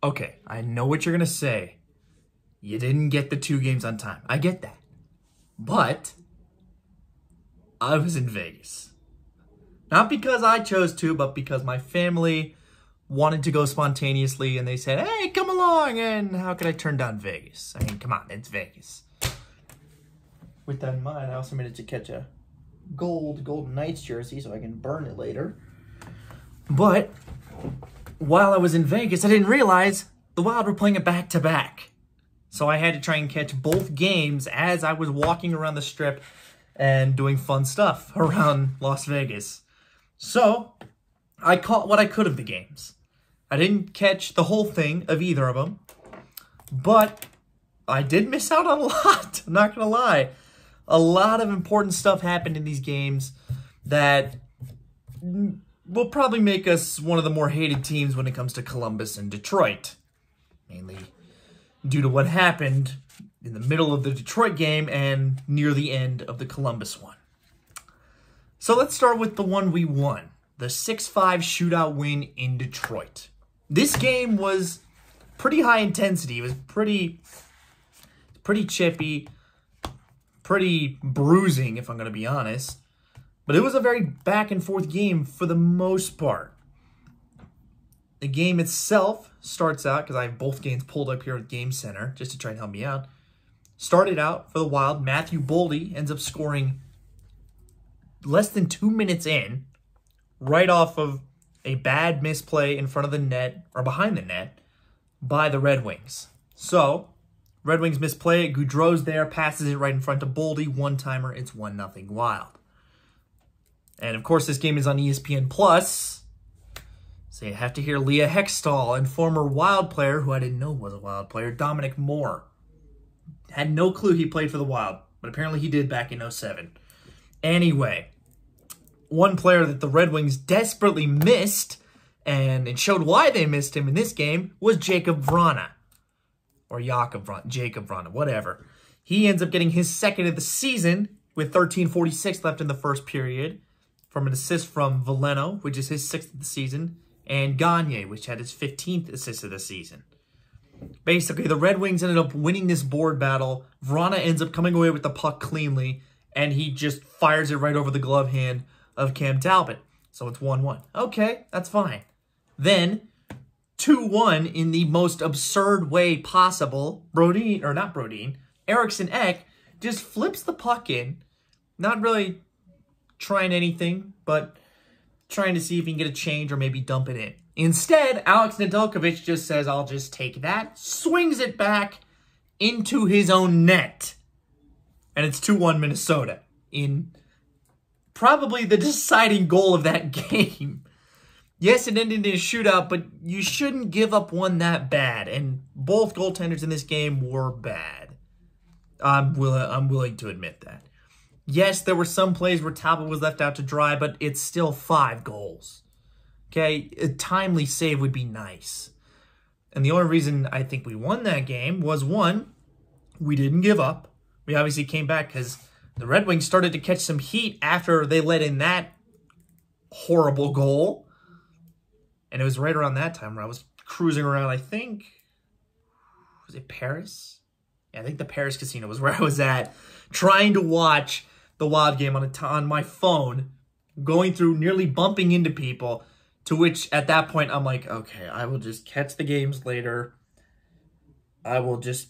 Okay, I know what you're going to say. You didn't get the 2 games on time. I get that. But I was in Vegas. Not because I chose to, but because my family wanted to go spontaneously, and they said, hey, come along, and how could I turn down Vegas? I mean, come on, it's Vegas. With that in mind, I also managed to catch a Golden Knights jersey so I can burn it later. But while I was in Vegas, I didn't realize the Wild were playing it back-to-back. So I had to try and catch both games as I was walking around the Strip and doing fun stuff around Las Vegas. So I caught what I could of the games. I didn't catch the whole thing of either of them, but I did miss out on a lot. I'm not going to lie. A lot of important stuff happened in these games that will probably make us one of the more hated teams when it comes to Columbus and Detroit. Mainly due to what happened in the middle of the Detroit game and near the end of the Columbus one. So let's start with the one we won. The 6-5 shootout win in Detroit. This game was pretty high intensity. It was pretty chippy, pretty bruising, if I'm going to be honest. But it was a very back and forth game for the most part. The game itself starts out, because I have both games pulled up here at Game Center, just to try and help me out. Started out for the Wild. Matthew Boldy ends up scoring less than 2 minutes in, right off of a bad misplay in front of the net, or behind the net, by the Red Wings. So, Red Wings misplay it. Goudreau's there, passes it right in front of Boldy. One-timer, it's 1-0 Wild. And, of course, this game is on ESPN+. So you have to hear Leah Hextall and former Wild player, who I didn't know was a Wild player, Dominic Moore. Had no clue he played for the Wild, but apparently he did back in 2007. Anyway, one player that the Red Wings desperately missed, and it showed why they missed him in this game, was Jacob Vrana. Or Jakob Vrana, whatever. He ends up getting his 2nd of the season with 13:46 left in the first period from an assist from Foligno, which is his 6th of the season, and Gagne, which had his 15th assist of the season. Basically, the Red Wings ended up winning this board battle. Vrana ends up coming away with the puck cleanly, and he just fires it right over the glove hand of Cam Talbot. So it's 1-1. Okay, that's fine. Then, 2-1 in the most absurd way possible. Eriksson Ek just flips the puck in. Not really trying anything, but trying to see if he can get a change or maybe dump it in. Instead, Alex Nedeljkovic just says, I'll just take that, swings it back into his own net. And it's 2-1 Minnesota in probably the deciding goal of that game. Yes, it ended in a shootout, but you shouldn't give up one that bad. And both goaltenders in this game were bad. I'm willing to admit that. Yes, there were some plays where Talbot was left out to dry, but it's still 5 goals. Okay, a timely save would be nice. And the only reason I think we won that game was, 1, we didn't give up. We obviously came back because the Red Wings started to catch some heat after they let in that horrible goal. And it was right around that time where I was cruising around, I think, was it Paris? Yeah, I think the Paris Casino was where I was at, trying to watch the Wild game on my phone, going through, nearly bumping into people, to which at that point I'm like, okay, I will just catch the games later. I will just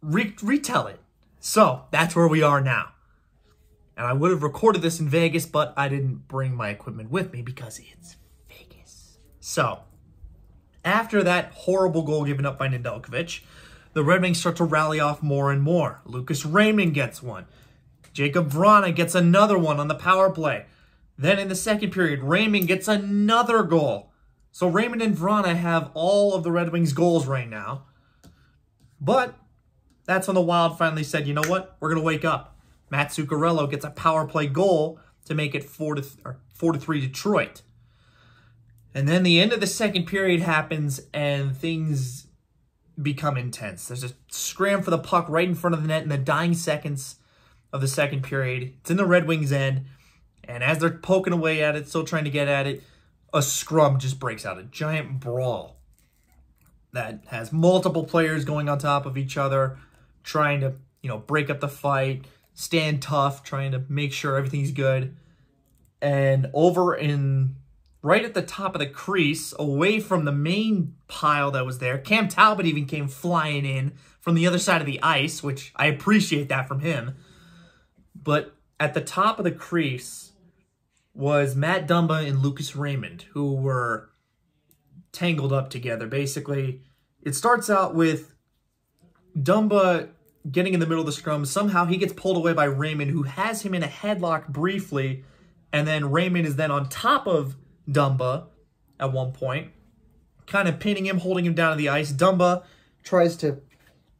retell it. So that's where we are now. And I would have recorded this in Vegas, but I didn't bring my equipment with me because it's Vegas. So after that horrible goal given up by Nedeljkovic, the Red Wings start to rally off more and more. Lucas Raymond gets one. Jacob Vrana gets another one on the power play. Then in the second period, Raymond gets another goal. So Raymond and Vrana have all of the Red Wings' goals right now. But that's when the Wild finally said, you know what? We're going to wake up. Matt Zuccarello gets a power play goal to make it 4-3 Detroit. And then the end of the second period happens and things become intense. There's a scram for the puck right in front of the net in the dying seconds of the second period. It's in the Red Wings' end. And as they're poking away at it, still trying to get at it, a scrum just breaks out. A giant brawl. that has multiple players going on top of each other, trying to, break up the fight, stand tough, trying to make sure everything's good. And right at the top of the crease, away from the main pile that was there, Cam Talbot even came flying in from the other side of the ice, which I appreciate that from him. But at the top of the crease was Matt Dumba and Lucas Raymond, who were tangled up together. Basically, it starts out with Dumba getting in the middle of the scrum. Somehow he gets pulled away by Raymond, who has him in a headlock briefly, and then Raymond is then on top of Dumba at one point, kind of pinning him, holding him down to the ice. Dumba tries to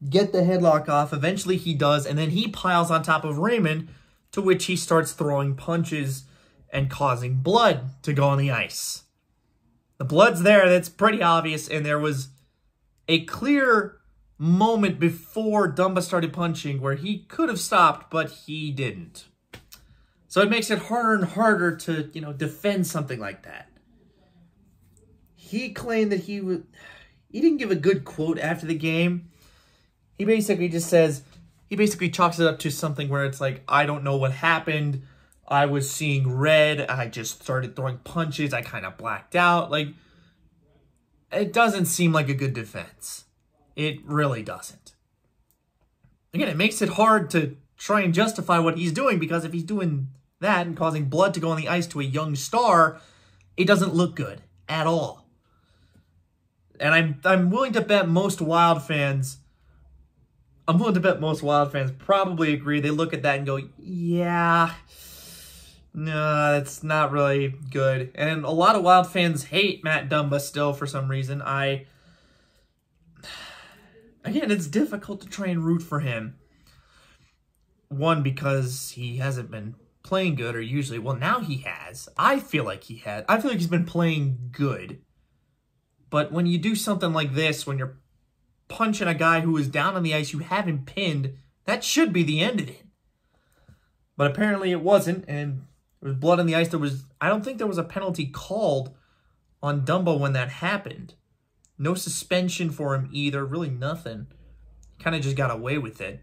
get the headlock off. Eventually he does, and then he piles on top of Raymond, to which he starts throwing punches and causing blood to go on the ice. The blood's there, that's pretty obvious, and there was a clear moment before Dumba started punching where he could have stopped, but he didn't. So it makes it harder and harder to, defend something like that. He claimed that he didn't give a good quote after the game. He basically just says, he basically chalks it up to something where it's like, I don't know what happened. I was seeing red. I just started throwing punches. I kind of blacked out. Like, it doesn't seem like a good defense. It really doesn't. Again, it makes it hard to try and justify what he's doing, because if he's doing that and causing blood to go on the ice to a young star, it doesn't look good at all. And I'm willing to bet most Wild fans, probably agree. They look at that and go, yeah, no, that's not really good. And a lot of Wild fans hate Matt Dumba still for some reason. Again, it's difficult to try and root for him. One, because he hasn't been playing good, or usually, well, now he has. I feel like he's been playing good. But when you do something like this, when you're punching a guy who is down on the ice, you have him pinned, that should be the end of it. But apparently it wasn't, and there was blood on the ice. I don't think there was a penalty called on Dumba when that happened. No suspension for him either, really nothing. Kind of just got away with it.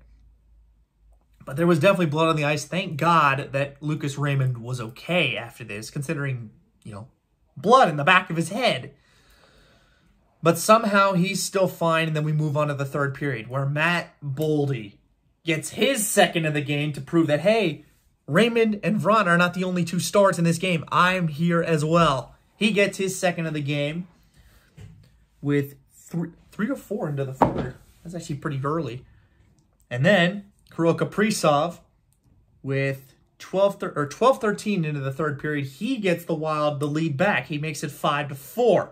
But there was definitely blood on the ice. Thank God that Lucas Raymond was okay after this, considering, blood in the back of his head. But somehow he's still fine, and then we move on to the third period, where Matt Boldy gets his second of the game to prove that, hey, Raymond and Vron are not the only two stars in this game. I'm here as well. He gets his second of the game with 3 or 4 into the third. That's actually pretty early. And then Kirill Kaprizov with 12-13 into the third period. He gets the Wild the lead back. He makes it 5-4.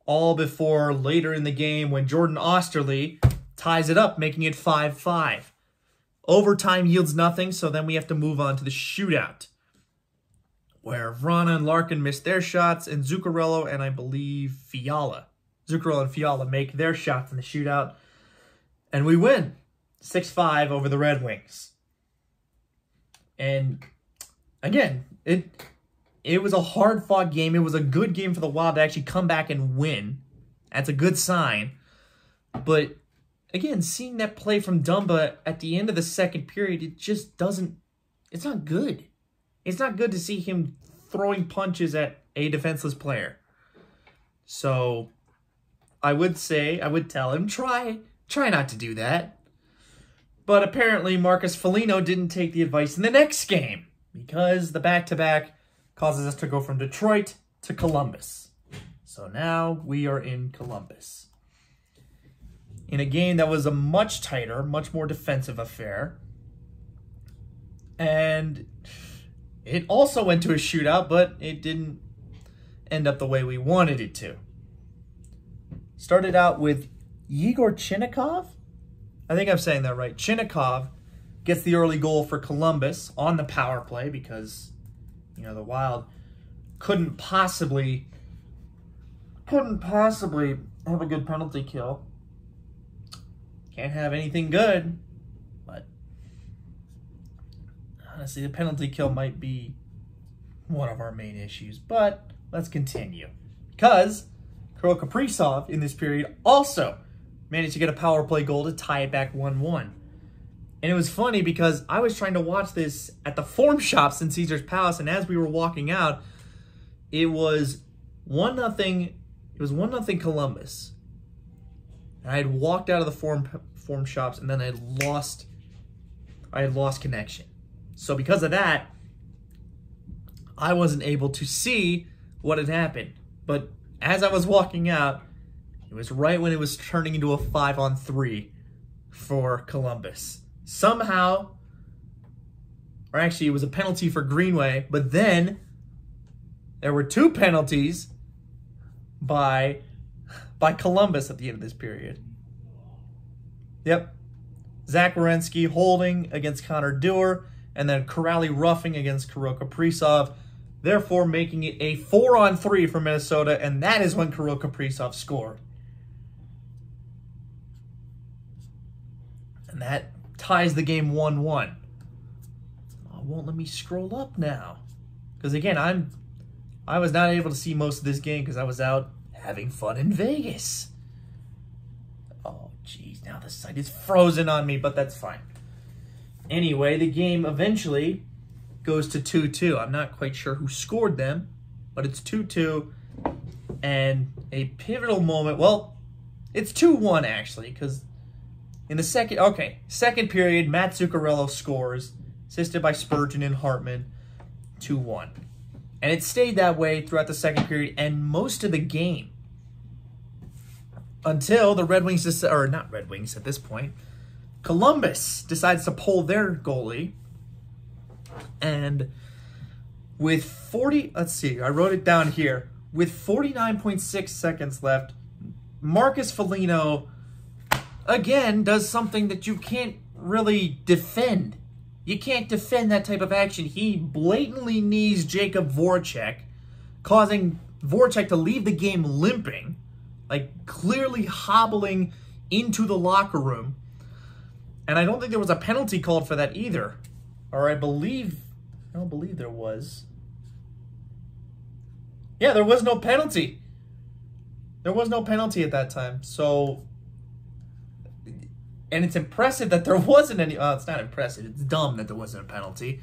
All before later in the game when Jordan Osterley ties it up, making it 5-5. Overtime yields nothing, so then we have to move on to the shootout, where Vrana and Larkin miss their shots, and Zuccarello and I believe Zuccarello and Fiala make their shots in the shootout, and we win 6-5 over the Red Wings. And again, it was a hard-fought game. It was a good game for the Wild to actually come back and win. That's a good sign. But again, seeing that play from Dumba at the end of the second period, it just doesn't, it's not good. It's not good to see him throwing punches at a defenseless player. So I would tell him, try not to do that. But apparently Marcus Foligno didn't take the advice in the next game, because the back-to-back causes us to go from Detroit to Columbus. So now we are in Columbus, in a game that was a much tighter, much more defensive affair. And it also went to a shootout, but it didn't end up the way we wanted it to. Started out with Yegor Chinnikov. I think I'm saying that right. Chinnikov gets the early goal for Columbus on the power play, because the Wild couldn't possibly have a good penalty kill. Can't have anything good, but honestly, the penalty kill might be one of our main issues. But let's continue, because Kirill Kaprizov in this period also managed to get a power play goal to tie it back 1-1. And it was funny because I was trying to watch this at the form shops in Caesars Palace, and as we were walking out, it was 1-0. It was 1-0 Columbus. And I had walked out of the form shops, and then I had lost connection. So because of that, I wasn't able to see what had happened. But as I was walking out, it was right when it was turning into a 5-on-3 for Columbus. Somehow, or actually it was a penalty for Greenway, but then there were 2 penalties by Columbus at the end of this period. Yep. Zach Werenski holding against Connor Dewar, and then Corrali roughing against Kirill Kaprizov, therefore making it a 4-on-3 for Minnesota, and that is when Kirill Kaprizov scored. And that ties the game 1-1. Oh, it won't let me scroll up now. Because again, I was not able to see most of this game because I was out having fun in Vegas. Oh, geez, now the site is frozen on me, but that's fine. Anyway, the game eventually goes to 2-2. I'm not quite sure who scored them, but it's 2-2. And a pivotal moment, well, it's 2-1 actually, because in the second period, Matt Zuccarello scores, assisted by Spurgeon and Hartman, 2-1. And it stayed that way throughout the second period and most of the game. Until the Red Wings, or not Red Wings at this point, Columbus decides to pull their goalie. And with 40, let's see, I wrote it down here. With 49.6 seconds left, Marcus Foligno again does something that you can't really defend. You can't defend that type of action. He blatantly knees Jacob Voracek, causing Voracek to leave the game limping, like clearly hobbling into the locker room. And I don't think there was a penalty called for that either. Or I don't believe there was. Yeah, there was no penalty. There was no penalty at that time. So, and it's impressive that there wasn't any. It's not impressive. It's dumb that there wasn't a penalty.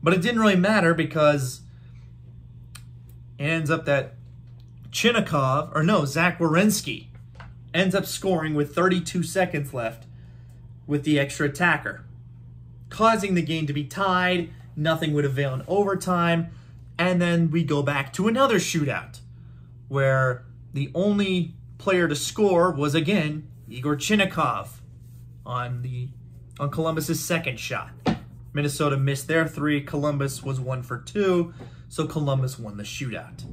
But it didn't really matter because it ends up that Zach Werenski ends up scoring with 32 seconds left with the extra attacker, causing the game to be tied. Nothing would avail in overtime. And then we go back to another shootout where the only player to score was, again, Igor Chinnikov on Columbus's second shot. Minnesota missed their 3. Columbus was 1 for 2, so Columbus won the shootout.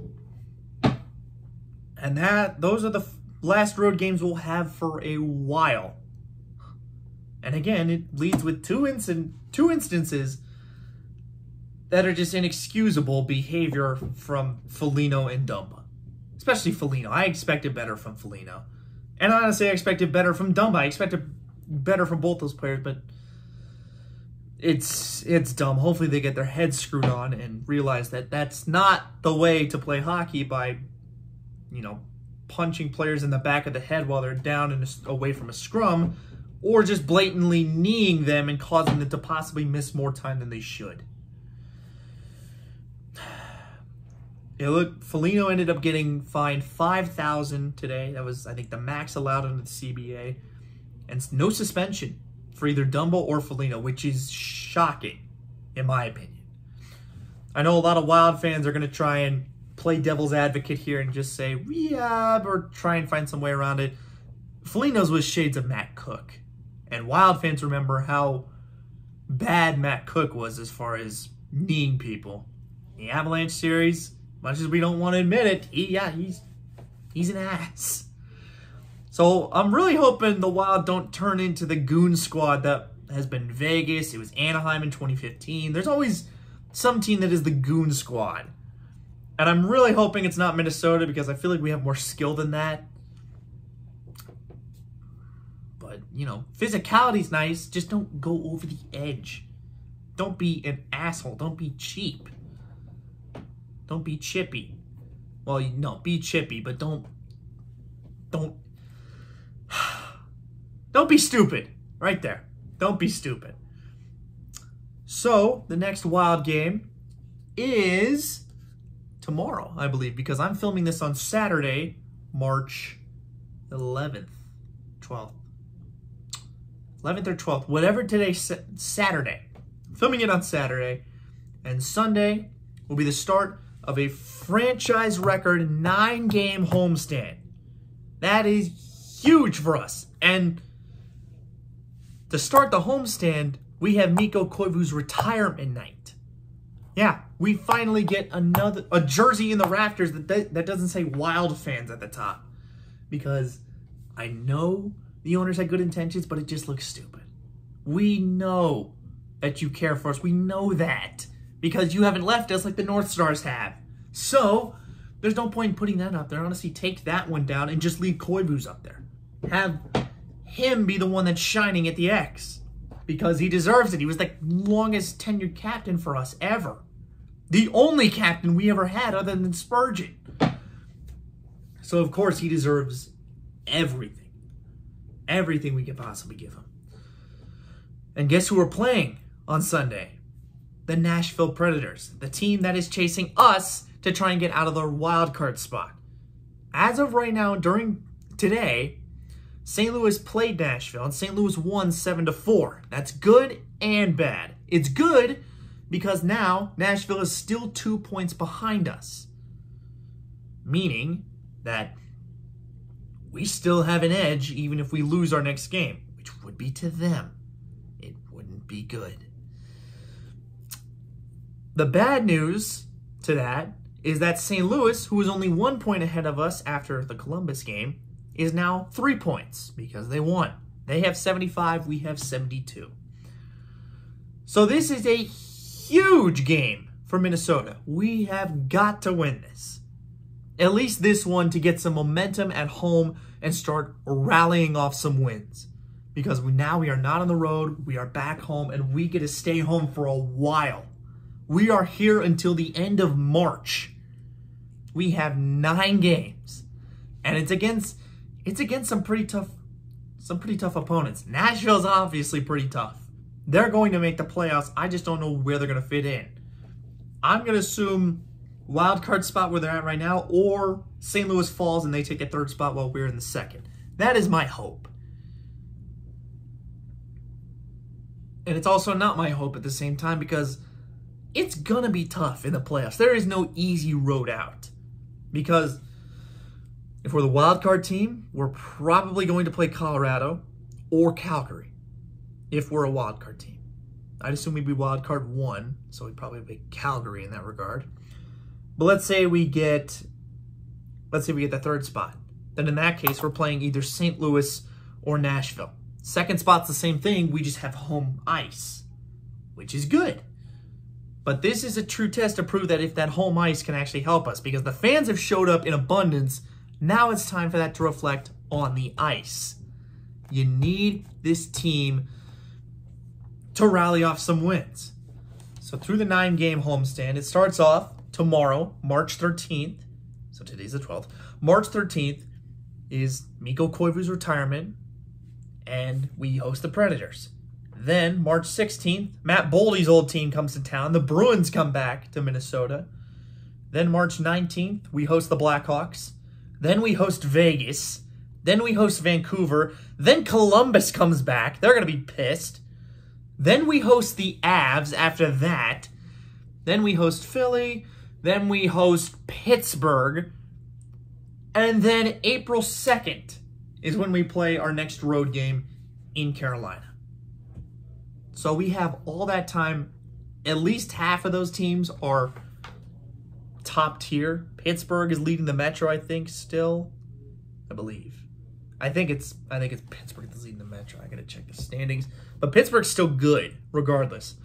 And those are the last road games we'll have for a while. And again, it leads with two instances that are just inexcusable behavior from Foligno and Dumba. Especially Foligno. I expected better from Foligno. And honestly, I expected better from Dumba. I expected better from both those players, but it's dumb. Hopefully they get their heads screwed on and realize that that's not the way to play hockey by, punching players in the back of the head while they're down and away from a scrum, or just blatantly kneeing them and causing them to possibly miss more time than they should. Foligno ended up getting fined $5,000 today. That was, I think, the max allowed under the CBA. And no suspension for either Dumba or Foligno, which is shocking, in my opinion. I know a lot of Wild fans are going to try and play devil's advocate here and just say, yeah, or try and find some way around it. Foligno's was shades of Matt Cook. And Wild fans remember how bad Matt Cook was as far as kneeing people. The Avalanche series, much as we don't want to admit it, he's an ass. So I'm really hoping the Wild don't turn into the goon squad that has been Vegas. It was Anaheim in 2015. There's always some team that is the goon squad. And I'm really hoping it's not Minnesota because I feel like we have more skill than that. But, physicality's nice. Just don't go over the edge. Don't be an asshole. Don't be cheap. Don't be chippy. Well, no, be chippy, but don't Don't be stupid. Right there. Don't be stupid. So, the next wild game is tomorrow, I believe, because I'm filming this on Saturday, March 11th, 12th. 11th or 12th, whatever today's Saturday. I'm filming it on Saturday, and Sunday will be the start of a franchise record 9-game homestand. That is huge for us. And to start the homestand, we have YOU KOIVU's retirement night. Yeah, we finally get a jersey in the rafters that doesn't say Wild Fans at the top. Because I know the owners had good intentions, but it just looks stupid. We know that you care for us. We know that. Because you haven't left us like the North Stars have. So, there's no point in putting that up there. Honestly, take that one down and just leave Koivu's up there. Have him be the one that's shining at the X. Because he deserves it. He was the longest tenured captain for us ever. The only captain we ever had other than Spurgeon. So, of course, he deserves everything. Everything we could possibly give him. And guess who we're playing on Sunday? The Nashville Predators. The team that is chasing us to try and get out of the wild card spot. As of right now, during today, St. Louis played Nashville, and St. Louis won 7-4. That's good and bad. It's good because now Nashville is still 2 points behind us. Meaning that we still have an edge even if we lose our next game, which would be to them. It wouldn't be good. The bad news to that is that St. Louis, who was only 1 point ahead of us after the Columbus game, is now 3 points because they won. They have 75, we have 72. So this is a huge game for Minnesota. We have got to win this. At least this one to get some momentum at home and start rallying off some wins. Because now we are not on the road, we are back home, and we get to stay home for a while. We are here until the end of March. We have 9 games. And it's against some pretty tough opponents. Nashville's obviously pretty tough. They're going to make the playoffs. I just don't know where they're going to fit in. I'm going to assume wild card spot where they're at right now, or St. Louis falls and they take a 3rd spot while we're in the 2nd. That is my hope. And it's also not my hope at the same time because it's going to be tough in the playoffs. There is no easy road out. Because if we're the wild card team, we're probably going to play Colorado or Calgary. If we're a wild card team. I'd assume we'd be wild card 1, so we'd probably be Calgary in that regard. But let's say we get the 3rd spot. Then in that case, we're playing either St. Louis or Nashville. 2nd spot's the same thing, we just have home ice, which is good. But this is a true test to prove that if that home ice can actually help us, because the fans have showed up in abundance. Now it's time for that to reflect on the ice. You need this team to rally off some wins. So through the 9-game homestand, it starts off tomorrow, March 13th. So today's the 12th. March 13th is YOU KOIVU's retirement, and we host the Predators. Then, March 16th, Matt Boldy's old team comes to town. The Bruins come back to Minnesota. Then March 19th, we host the Blackhawks. Then we host Vegas. Then we host Vancouver. Then Columbus comes back. They're going to be pissed. Then we host the Avs after that. Then we host Philly. Then we host Pittsburgh. And then April 2nd is when we play our next road game in Carolina. So we have all that time. At least half of those teams are top tier. Pittsburgh is leading the Metro, I think, still. I believe. I think it's Pittsburgh that's leading the Metro. I gotta check the standings. But Pittsburgh's still good, regardless.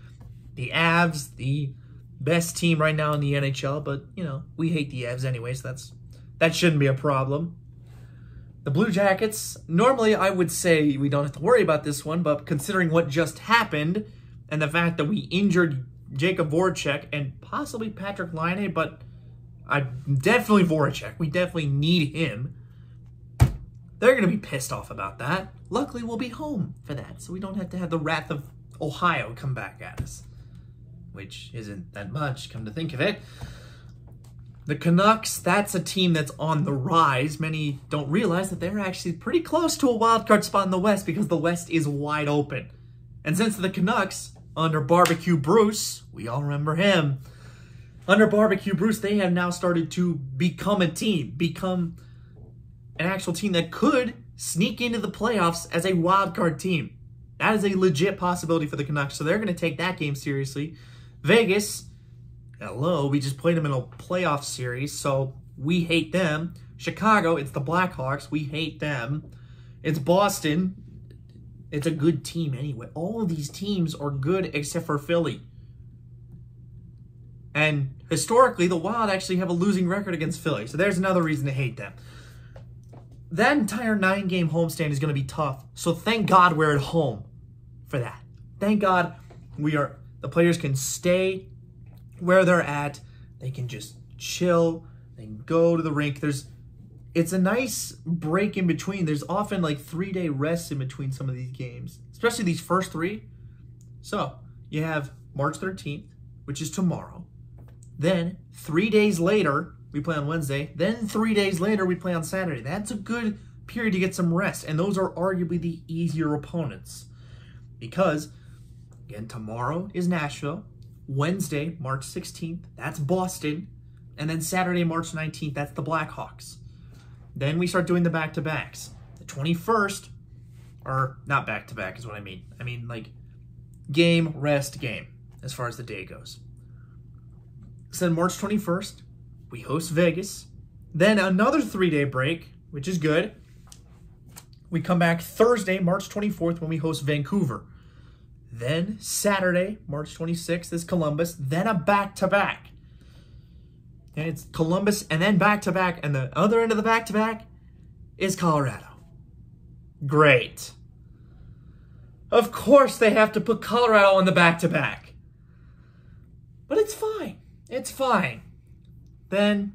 The Avs, the best team right now in the NHL, but you know, we hate the Avs anyway, so that shouldn't be a problem. The Blue Jackets, normally I would say we don't have to worry about this one, but considering what just happened and the fact that we injured Jacob Voracek and possibly Patrick Laine, but definitely Voracek. We definitely need him. They're going to be pissed off about that. Luckily, we'll be home for that, so we don't have to have the wrath of Ohio come back at us, which isn't that much, come to think of it. The Canucks, that's a team that's on the rise. Many don't realize that they're actually pretty close to a wild card spot in the West because the West is wide open. And since the Canucks, under Barbecue Bruce, we all remember him, under Barbecue Bruce, they have now started to become a team, become an actual team that could sneak into the playoffs as a wild card team. That is a legit possibility for the Canucks, so they're going to take that game seriously. Vegas, hello, we just played them in a playoff series, so we hate them. Chicago, it's the Blackhawks, we hate them. It's Boston, it's a good team anyway. All of these teams are good except for Philly. And historically, the Wild actually have a losing record against Philly, so there's another reason to hate them. That entire 9-game homestand is going to be tough, so thank God we're at home for that. Thank God the players can stay where they're at. They can just chill. They can go to the rink. It's a nice break in between. There's often like 3-day rests in between some of these games, especially these first 3. So you have March 13th, which is tomorrow. Then 3 days later, we play on Wednesday. Then 3 days later, we play on Saturday. That's a good period to get some rest. And those are arguably the easier opponents. Because, again, tomorrow is Nashville. Wednesday, March 16th, that's Boston. And then Saturday, March 19th, that's the Blackhawks. Then we start doing the back-to-backs. The 21st, or not back-to-back is what I mean. I mean, like, game, rest, game, as far as the day goes. So then March 21st, we host Vegas. Then another 3-day break, which is good. We come back Thursday, March 24th, when we host Vancouver. Then Saturday, March 26th, is Columbus. Then a back-to-back. And it's Columbus and then back-to-back. And the other end of the back-to-back is Colorado. Great. Of course they have to put Colorado on the back-to-back. But it's fine. It's fine. Then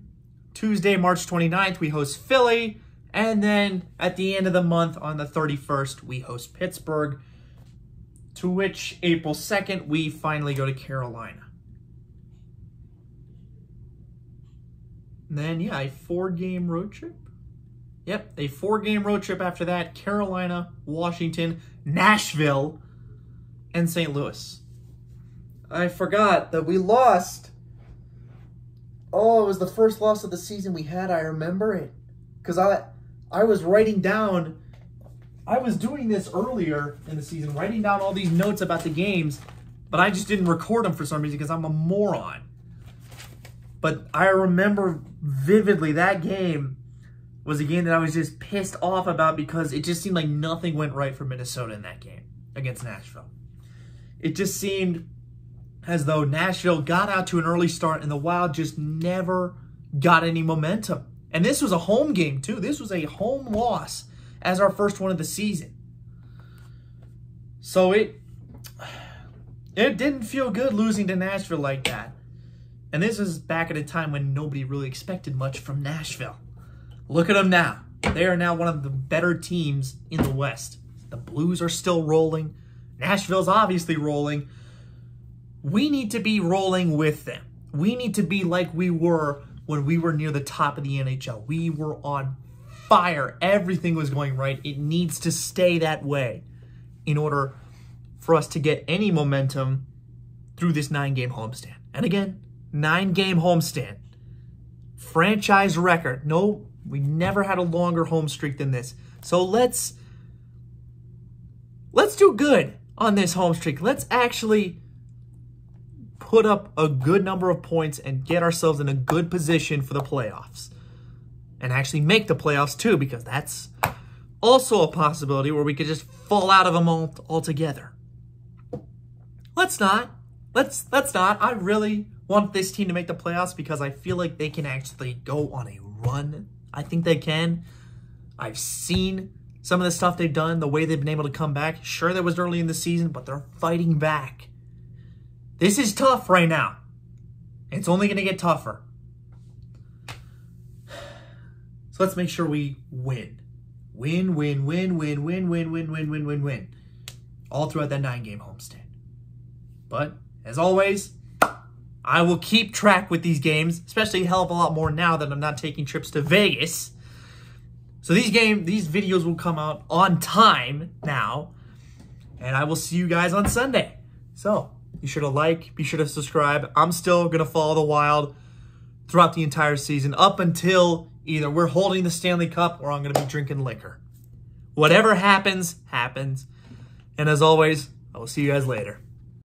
Tuesday, March 29th, we host Philly. And then at the end of the month, on the 31st, we host Pittsburgh. To which, April 2nd, we finally go to Carolina. And then, yeah, a 4-game road trip. Yep, a 4-game road trip after that. Carolina, Washington, Nashville, and St. Louis. I forgot that we lost. Oh, it was the first loss of the season we had. I remember it. Because I was writing down... I was doing this earlier in the season, writing down all these notes about the games, but I just didn't record them for some reason because I'm a moron. But I remember vividly that game was a game that I was just pissed off about because it just seemed like nothing went right for Minnesota in that game against Nashville. It just seemed as though Nashville got out to an early start and the Wild just never got any momentum. And this was a home game too. This was a home loss as our first one of the season. So it didn't feel good losing to Nashville like that. And this is back at a time when nobody really expected much from Nashville. Look at them now. They are now one of the better teams in the West. The Blues are still rolling. Nashville's obviously rolling. We need to be rolling with them. We need to be like we were when we were near the top of the NHL. We were on fire. Everything was going right. It needs to stay that way in order for us to get any momentum through this 9-game homestand. And again, 9-game homestand. Franchise record. No, we never had a longer home streak than this. So let's do good on this home streak. Let's actually put up a good number of points and get ourselves in a good position for the playoffs. And actually make the playoffs too, because that's also a possibility where we could just fall out of them altogether. Let's not. Let's not. I really want this team to make the playoffs because I feel like they can actually go on a run. I think they can. I've seen some of the stuff they've done, the way they've been able to come back. Sure, that was early in the season, but they're fighting back. This is tough right now. It's only going to get tougher. So let's make sure we win. Win, win, win, win, win, win, win, win, win, win, win. All throughout that 9-game homestand. But, as always, I will keep track with these games, especially a hell of a lot more now that I'm not taking trips to Vegas. So these videos will come out on time now, and I will see you guys on Sunday. So, be sure to like, be sure to subscribe. I'm still going to follow the Wild throughout the entire season, up until either we're holding the Stanley Cup or I'm going to be drinking liquor. Whatever happens, happens. And as always, I will see you guys later.